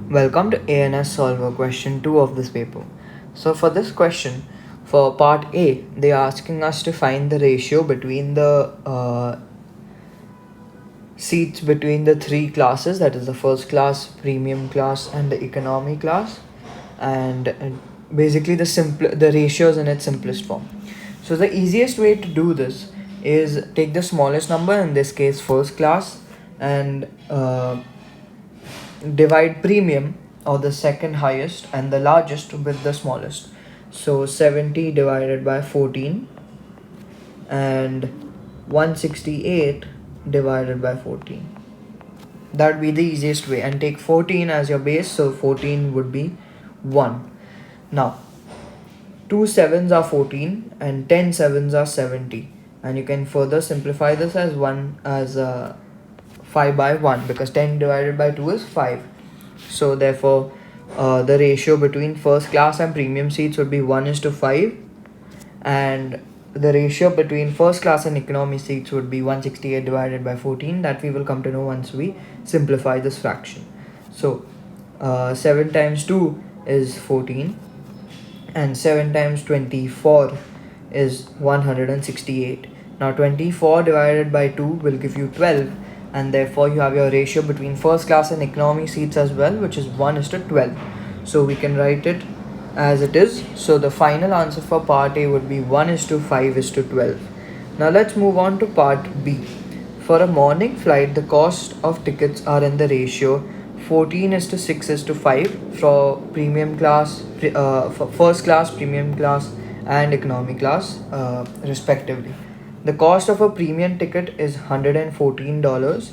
Welcome to ANS Solver question 2 of this paper. So for this question, for part A, they are asking us to find the ratio between the seats between the three classes, that is the first class, premium class and the economy class, and basically the ratios in its simplest form. So the easiest way to do this is take the smallest number, in this case first class, and divide premium or the second highest and the largest with the smallest. So 70 divided by 14 and 168 divided by 14. That would be the easiest way, and take 14 as your base, so 14 would be 1. Now 2 sevens are 14 and 10 sevens are 70, and you can further simplify this as 5 by 1, because 10 divided by 2 is 5. So therefore the ratio between first class and premium seats would be 1:5, and the ratio between first class and economy seats would be 168 divided by 14. That we will come to know once we simplify this fraction. So 7 times 2 is 14, and 7 times 24 is 168. Now 24 divided by 2 will give you 12, and therefore you have your ratio between first class and economy seats as well, which is 1:12. So we can write it as it is. So the final answer for part A would be 1:5:12. Now let's move on to part B. For a morning flight, the cost of tickets are in the ratio 14:6:5 for premium class, for first class, premium class and economy class respectively. The cost of a premium ticket is $114.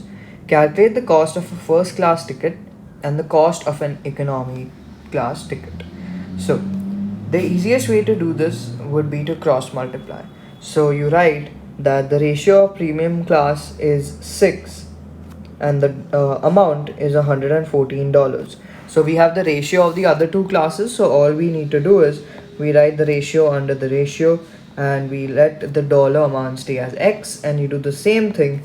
Calculate the cost of a first class ticket and the cost of an economy class ticket. So the easiest way to do this would be to cross multiply. So you write that the ratio of premium class is 6 and the amount is $114. So we have the ratio of the other two classes, so all we need to do is we write the ratio under the ratio and we let the dollar amount stay as X, and you do the same thing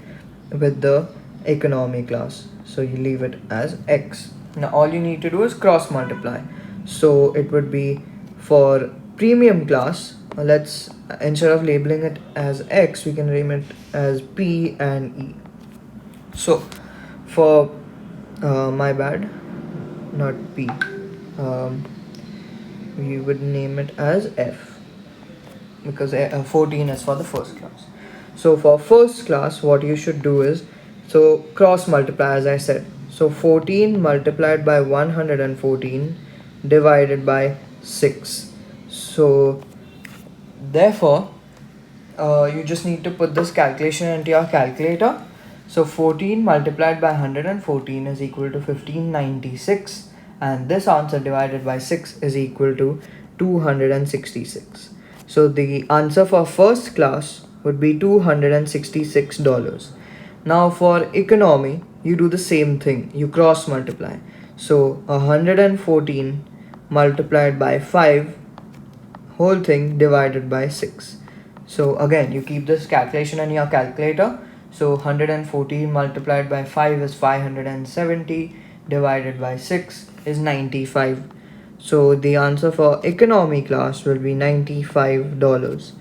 with the economy class, so you leave it as X. Now all you need to do is cross multiply. So it would be for premium class, let's, instead of labeling it as X, we can name it as P and E. So for my bad, not P, we would name it as F, because 14 is for the first class. So for first class, what you should do is, so cross multiply as I said. So 14 multiplied by 114 divided by 6. So therefore you just need to put this calculation into your calculator. So 14 multiplied by 114 is equal to 1596, and this answer divided by 6 is equal to 266. So the answer for first class would be $266. Now for economy, you do the same thing, you cross multiply. So 114 multiplied by 5 whole thing divided by 6. So again, you keep this calculation in your calculator. So 114 multiplied by 5 is 570, divided by 6 is 95. So the answer for economy class will be $95.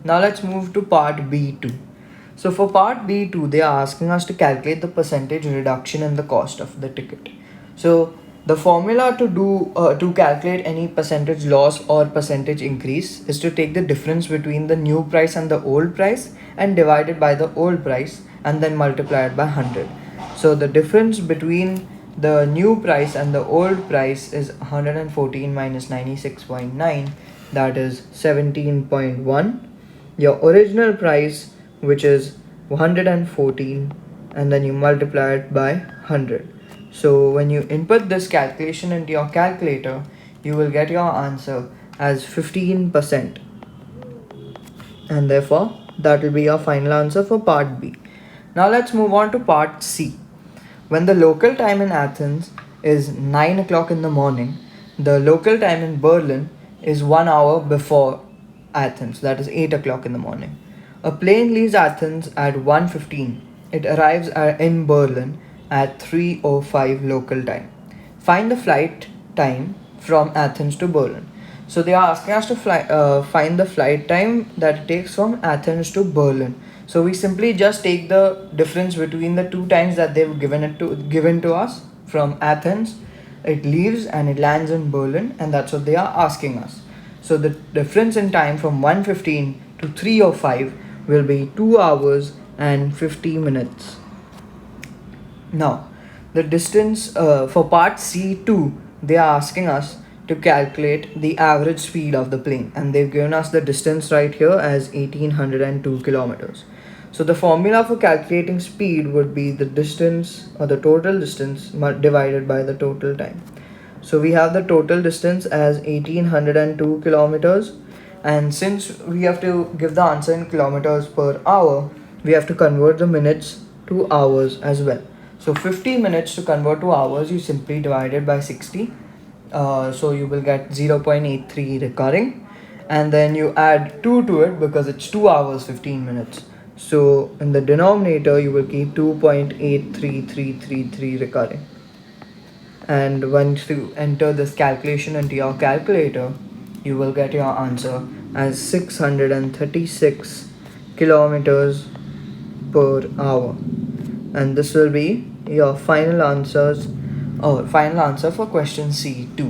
Now let's move to part B2. So for part B2, they are asking us to calculate the percentage reduction in the cost of the ticket. So the formula to calculate any percentage loss or percentage increase is to take the difference between the new price and the old price and divide it by the old price and then multiply it by 100. So the difference between the new price and the old price is 114 minus 96.9, that is 17.1. Your original price, which is 114, and then you multiply it by 100. So when you input this calculation into your calculator, you will get your answer as 15%, and therefore that will be your final answer for part B. Now let's move on to part C. When the local time in Athens is 9 o'clock in the morning, the local time in Berlin is 1 hour before Athens, that is 8 o'clock in the morning. A plane leaves Athens at 1:15. It arrives in Berlin at 3:05 local time. find the flight time from Athens to Berlin. So they are asking us to find the flight time that it takes from Athens to Berlin. So we simply just take the difference between the two times that they've given to us from Athens. It leaves and it lands in Berlin, and that's what they are asking us. So the difference in time from 1:15 to 3:05 will be 2 hours and 50 minutes. Now, the distance for part C2, they are asking us to calculate the average speed of the plane, and they've given us the distance right here as 1802 kilometers. So the formula for calculating speed would be the distance, or the total distance, divided by the total time. So we have the total distance as 1802 kilometers, and since we have to give the answer in kilometers per hour, we have to convert the minutes to hours as well. So 50 minutes to convert to hours, you simply divide it by 60. So you will get 0.83 recurring, and then you add 2 to it because it's 2 hours 15 minutes. So in the denominator, you will keep 2.83333 recurring. And once you enter this calculation into your calculator, you will get your answer as 636 kilometers per hour, and this will be your final answer for question C2.